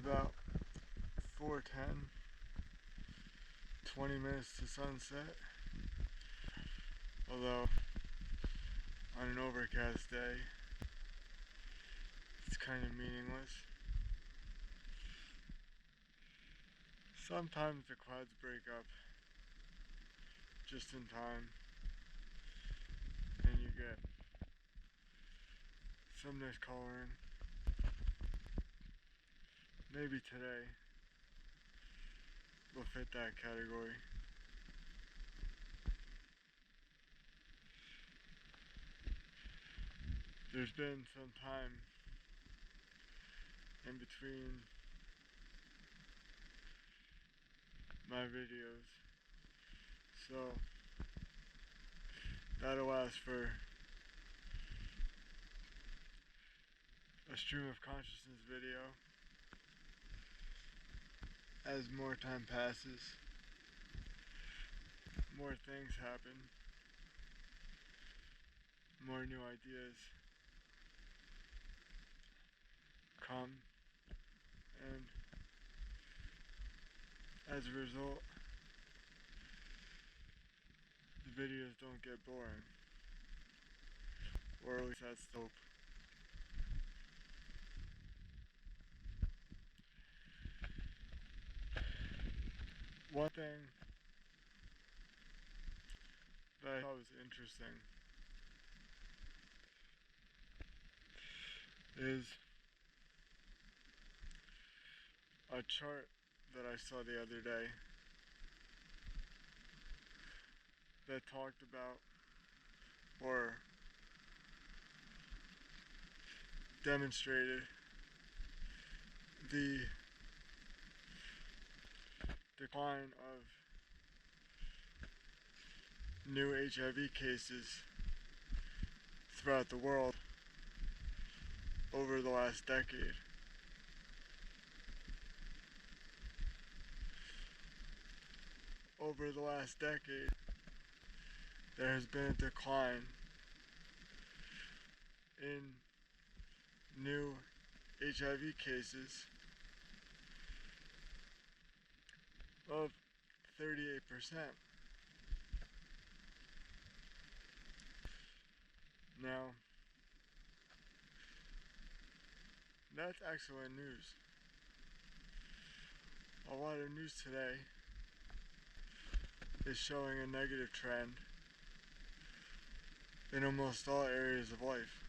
About 4:10, 20 minutes to sunset. Although on an overcast day, it's kind of meaningless. Sometimes the clouds break up just in time and you get some nice coloring. Maybe today will fit that category. There's been some time in between my videos, so that'll last for a stream of consciousness video. As more time passes, more things happen, more new ideas come, and as a result, the videos don't get boring, or at least that's the hope. One thing that I thought was interesting is a chart that I saw the other day that talked about or demonstrated the decline of new HIV cases throughout the world over the last decade. Over the last decade, there has been a decline in new HIV cases of 38%. Now, that's excellent news. A lot of news today is showing a negative trend in almost all areas of life.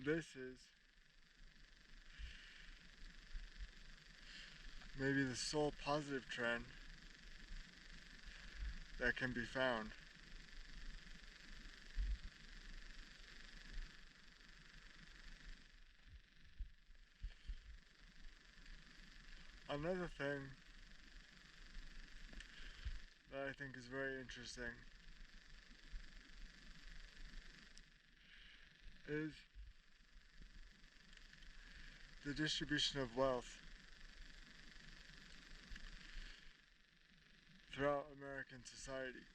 This is maybe the sole positive trend that can be found. Another thing that I think is very interesting is the distribution of wealth throughout American society.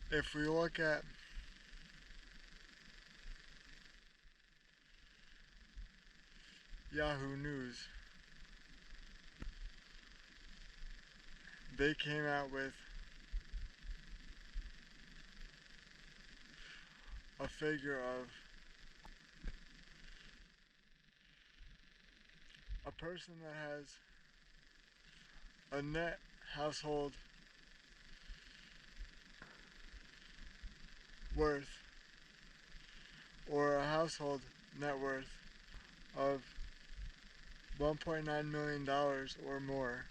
If we look at Yahoo News, they came out with a figure of a person that has a net household worth, or a household net worth of $1.9 million or more,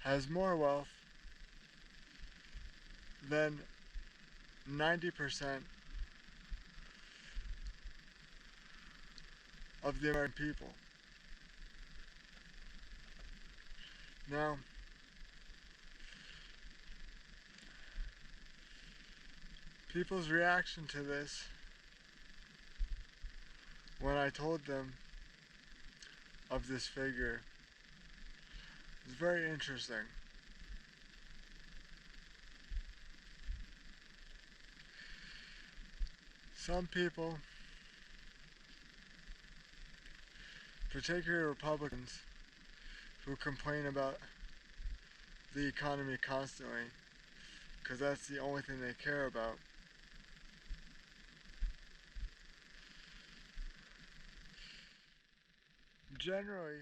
has more wealth than 90% of the American people. Now, people's reaction to this, when I told them of this figure, is very interesting. Some people, particularly Republicans, who complain about the economy constantly, because that's the only thing they care about, generally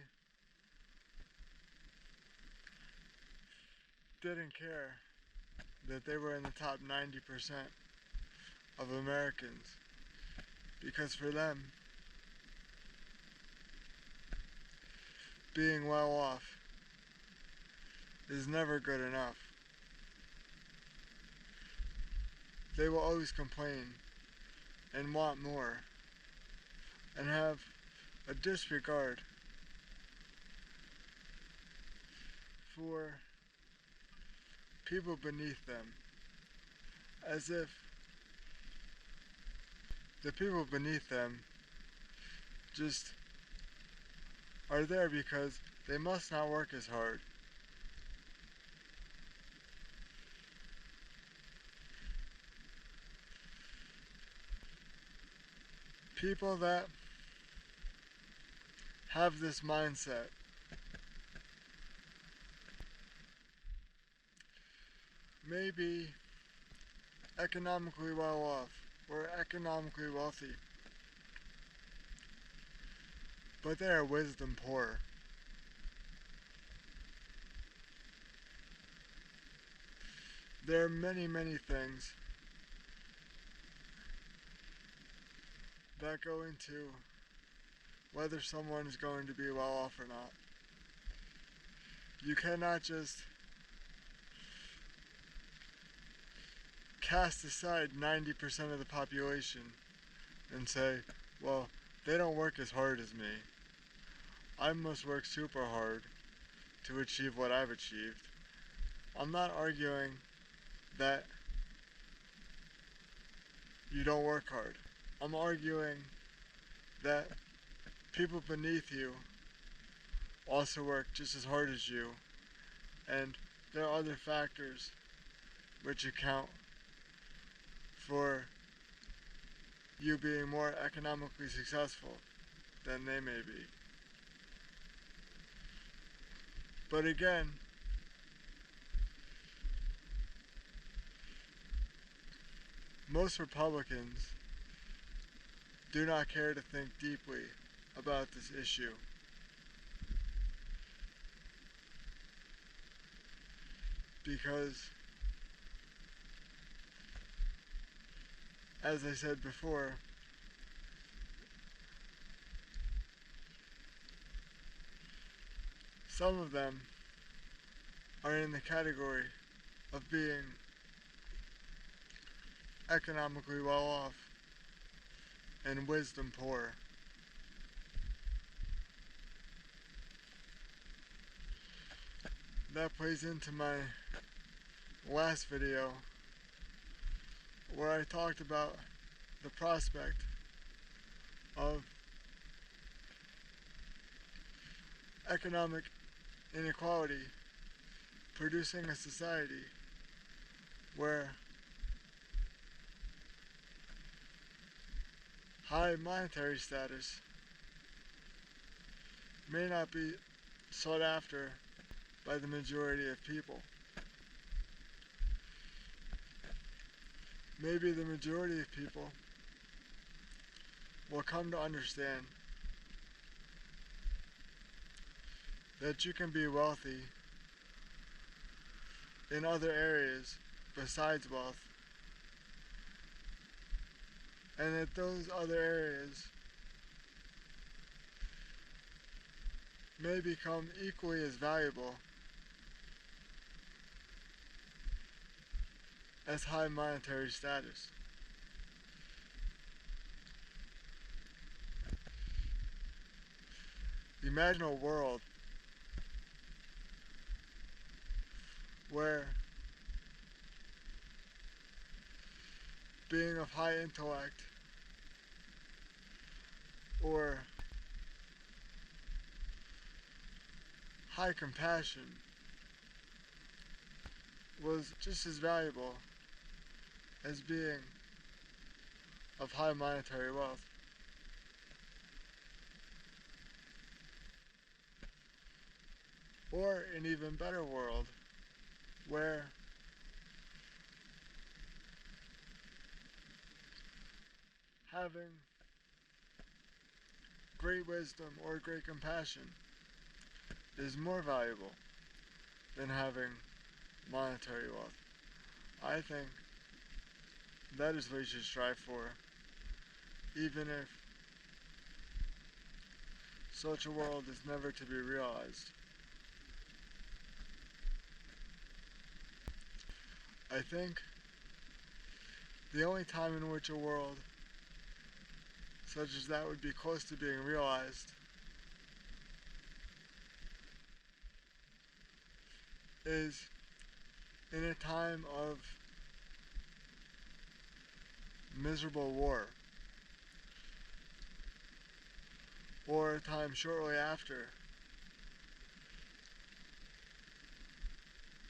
didn't care that they were in the top 90% of Americans, because for them, being well off is never good enough. They will always complain and want more and have a disregard for people beneath them, as if the people beneath them just are there because they must not work as hard. People that have this mindset may be economically well off or economically wealthy, but they are wisdom poor. There are many, many things that go into whether someone is going to be well off or not. You cannot just cast aside 90% of the population and say, well, they don't work as hard as me. I must work super hard to achieve what I've achieved. I'm not arguing that you don't work hard. I'm arguing that people beneath you also work just as hard as you, and there are other factors which account for you being more economically successful than they may be. But again, most Republicans do not care to think deeply about this issue. Because, as I said before, some of them are in the category of being economically well off and wisdom poor. That plays into my last video where I talked about the prospect of economic inequality producing a society where high monetary status may not be sought after by the majority of people. Maybe the majority of people will come to understand that you can be wealthy in other areas besides wealth, and that those other areas may become equally as valuable as high monetary status. Imagine a world where being of high intellect or high compassion was just as valuable as being of high monetary wealth. Or an even better world where having great wisdom or great compassion is more valuable than having monetary wealth. I think that is what you should strive for, even if such a world is never to be realized. I think the only time in which a world such as that would be close to being realized is in a time of miserable war, or a time shortly after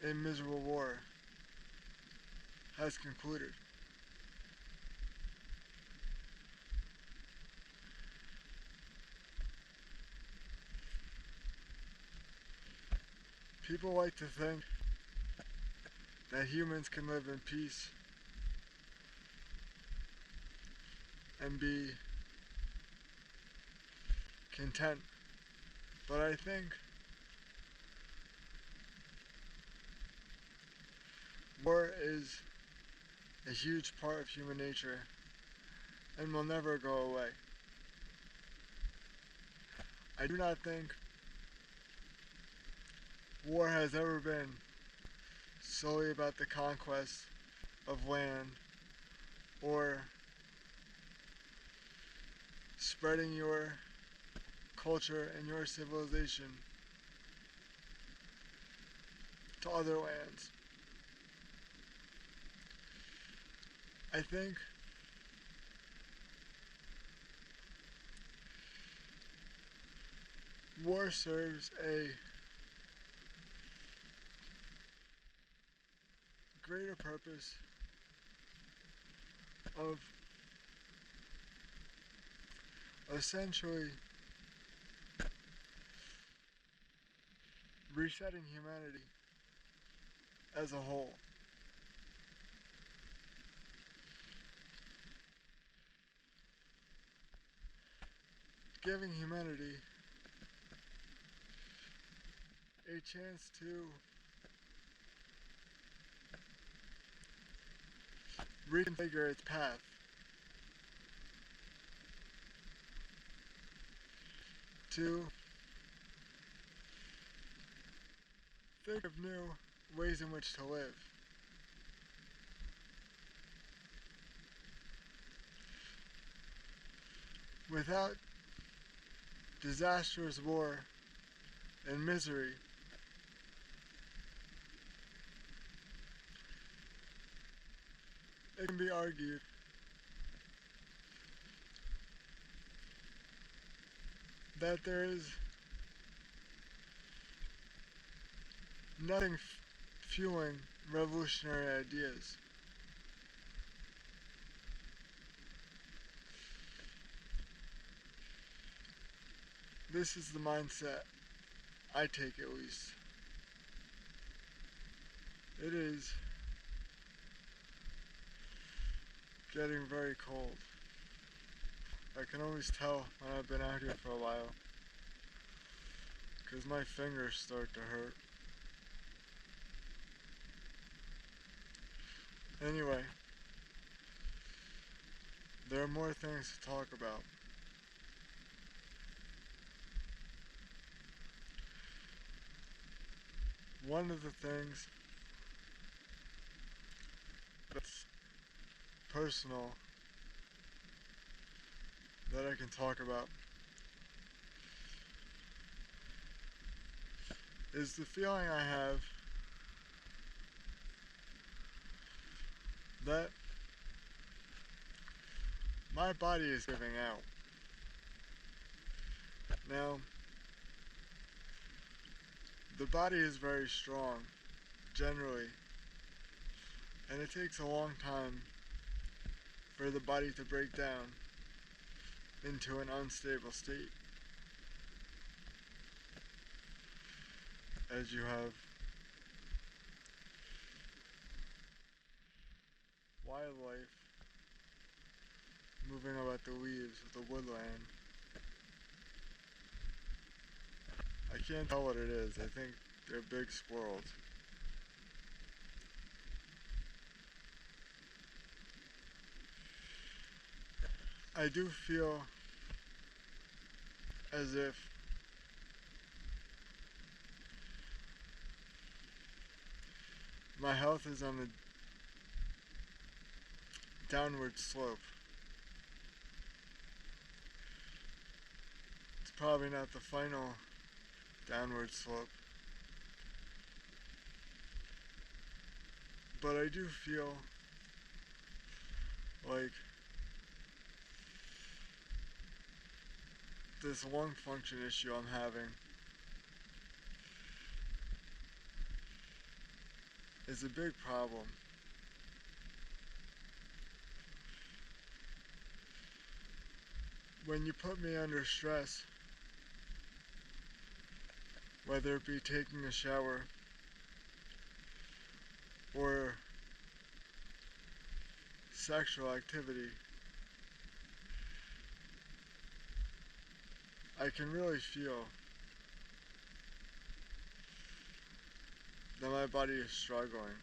a miserable war has concluded. People like to think that humans can live in peace and be content, but I think war is a huge part of human nature and will never go away. I do not think war has ever been solely about the conquest of land or spreading your culture and your civilization to other lands. I think war serves a greater purpose of essentially resetting humanity as a whole. Giving humanity a chance to reconfigure its path, to think of new ways in which to live. Without disastrous war and misery, it can be argued that there is nothing fueling revolutionary ideas. This is the mindset I take, at least. It is getting very cold. I can always tell when I've been out here for a while, because my fingers start to hurt. Anyway, there are more things to talk about. One of the things that's personal that I can talk about is the feeling I have that my body is giving out. Now, the body is very strong, generally, and it takes a long time for the body to break down into an unstable state, as you have wildlife moving about the leaves of the woodland. I can't tell what it is. I think they're big squirrels. I do feel as if my health is on the downward slope. It's probably not the final downward slope, but I do feel like this lung function issue I'm having is a big problem. When you put me under stress, whether it be taking a shower or sexual activity, I can really feel that my body is struggling.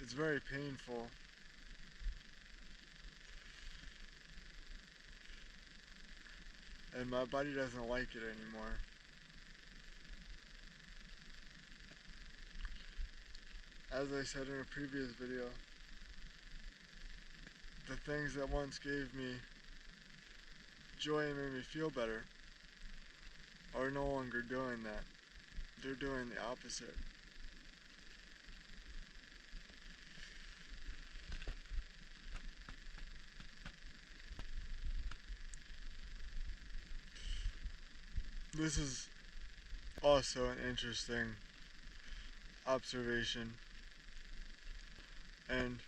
It's very painful. And my body doesn't like it anymore. As I said in a previous video, the things that once gave me joy and made me feel better are no longer doing that. They're doing the opposite. This is also an interesting observation, and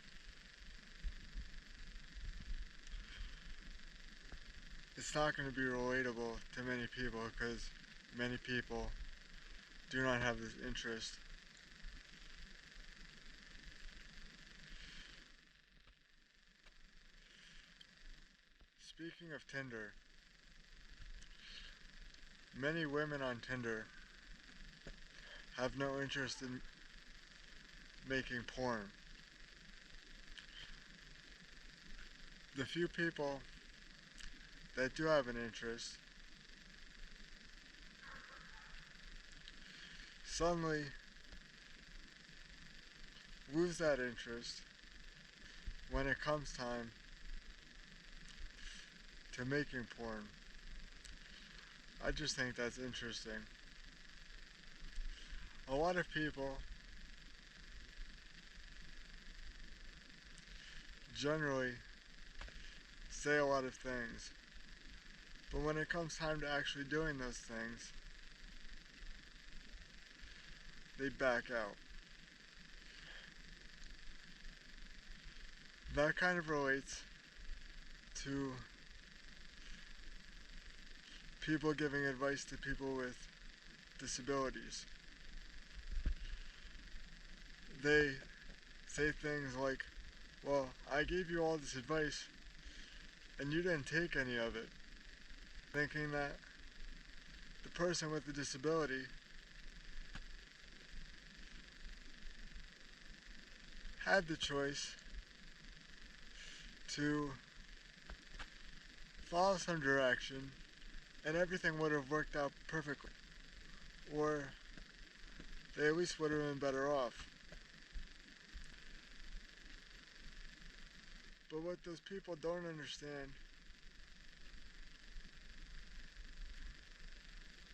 it's not going to be relatable to many people because many people do not have this interest. Speaking of Tinder, many women on Tinder have no interest in making porn. The few people that do have an interest suddenly lose that interest when it comes time to making porn. I just think that's interesting. A lot of people generally say a lot of things, but when it comes time to actually doing those things, they back out. That kind of relates to people giving advice to people with disabilities. They say things like, well, I gave you all this advice and you didn't take any of it, thinking that the person with the disability had the choice to follow some direction and everything would have worked out perfectly, or they at least would have been better off. But what those people don't understand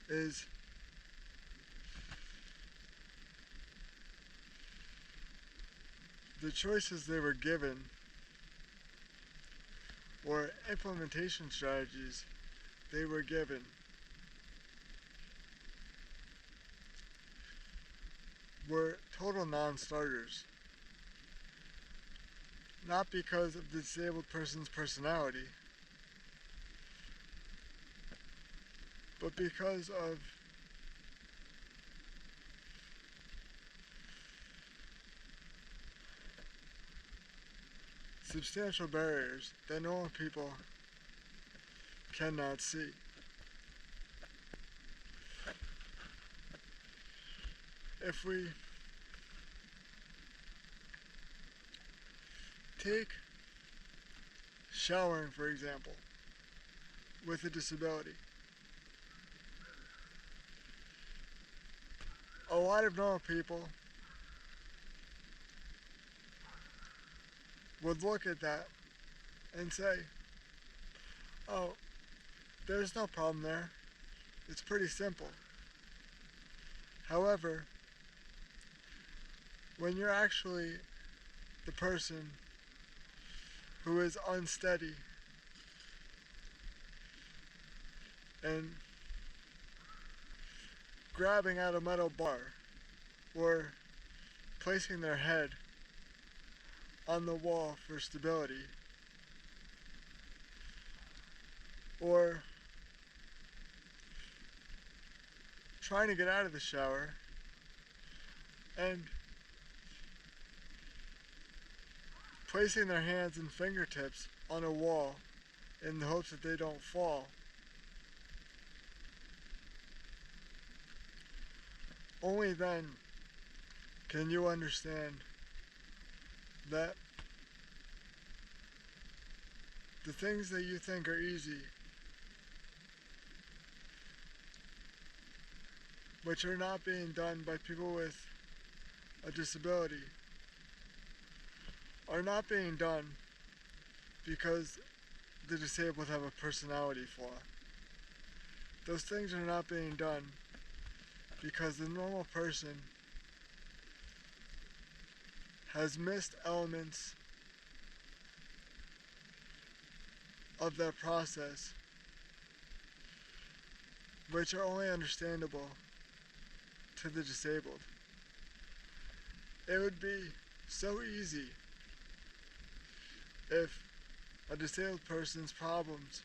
is the choices they were given or implementation strategies they were given were total non-starters. not because of the disabled person's personality, but because of substantial barriers that normal people cannot see. If we take showering, for example, with a disability, a lot of normal people would look at that and say, oh, there's no problem there. It's pretty simple. However, when you're actually the person who is unsteady and grabbing at a metal bar or placing their head on the wall for stability, or trying to get out of the shower and placing their hands and fingertips on a wall in the hopes that they don't fall, only then can you understand that the things that you think are easy, which are not being done by people with a disability, are not being done because the disabled have a personality flaw. Those things are not being done because the normal person has missed elements of that process which are only understandable to the disabled. It would be so easy if a disabled person's problems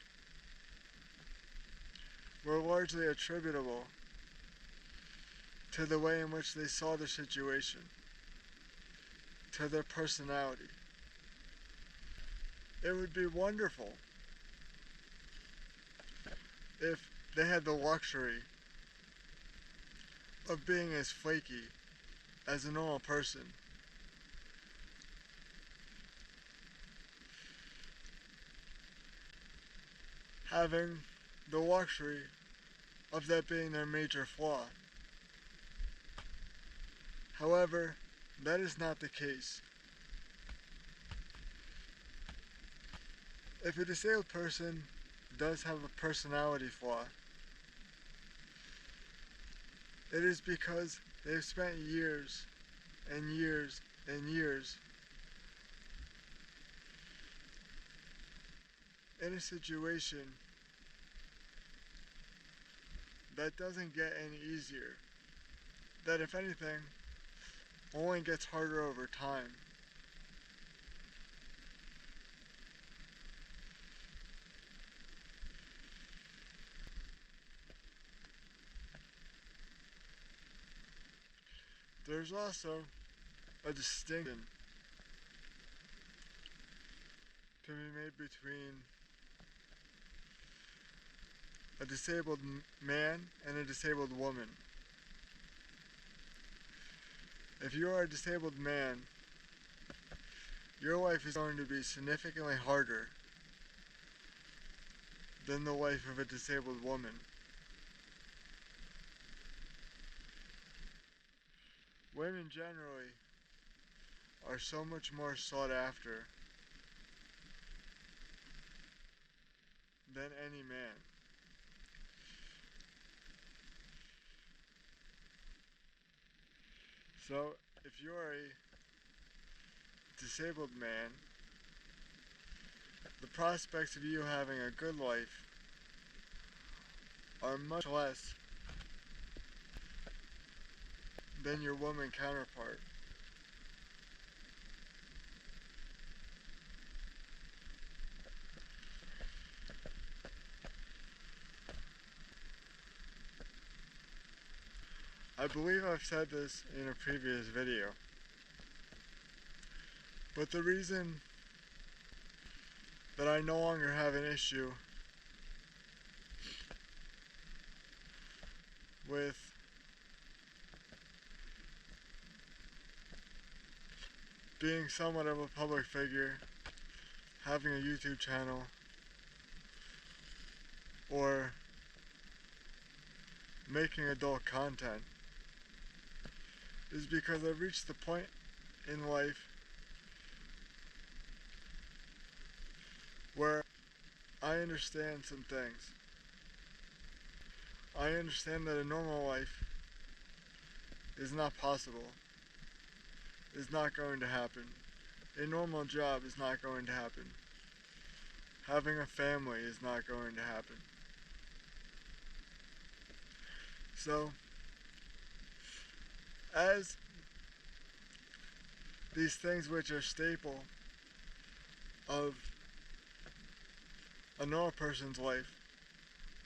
were largely attributable to the way in which they saw the situation, to their personality. It would be wonderful if they had the luxury of being as flaky as a normal person. Having the luxury of that being their major flaw. However, that is not the case. If a disabled person does have a personality flaw, it is because they've spent years and years and years in a situation that doesn't get any easier, that if anything, only gets harder over time. There's also a distinction to be made between a disabled man and a disabled woman. If you are a disabled man, your life is going to be significantly harder than the life of a disabled woman. Women generally are so much more sought after than any man. So, if you're a disabled man, the prospects of you having a good life are much less than your woman counterpart. I believe I've said this in a previous video, but the reason that I no longer have an issue with being somewhat of a public figure, having a YouTube channel, or making adult content is because I've reached the point in life where I understand some things. I understand that a normal life is not possible, is not going to happen. A normal job is not going to happen. Having a family is not going to happen. So, as these things which are staple of a normal person's life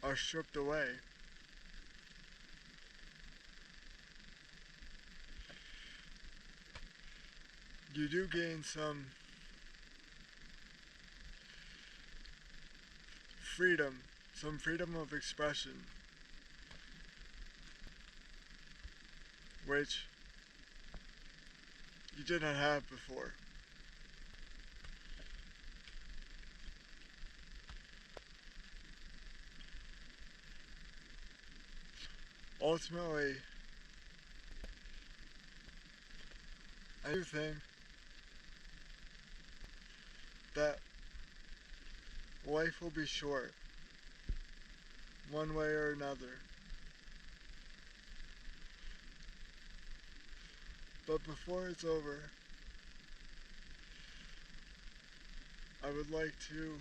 are stripped away, you do gain some freedom of expression, which you did not have before. Ultimately, I do think that life will be short, one way or another. But before it's over, I would like to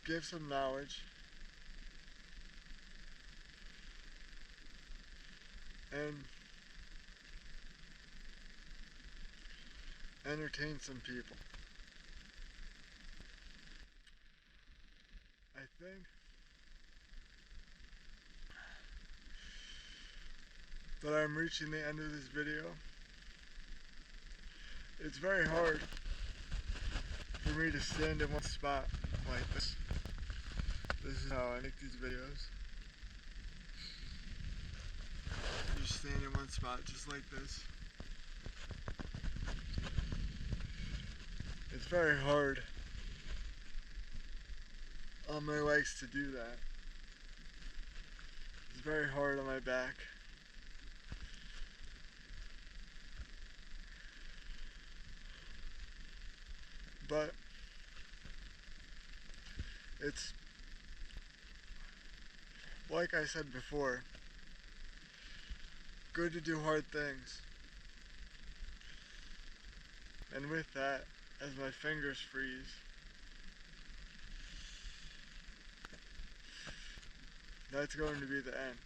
give some knowledge and entertain some people. I think that I'm reaching the end of this video. It's very hard for me to stand in one spot like this. This is how I make these videos. Just stand in one spot just like this. It's very hard on my legs to do that. It's very hard on my back. But it's, like I said before, good to do hard things. And with that, as my fingers freeze, that's going to be the end.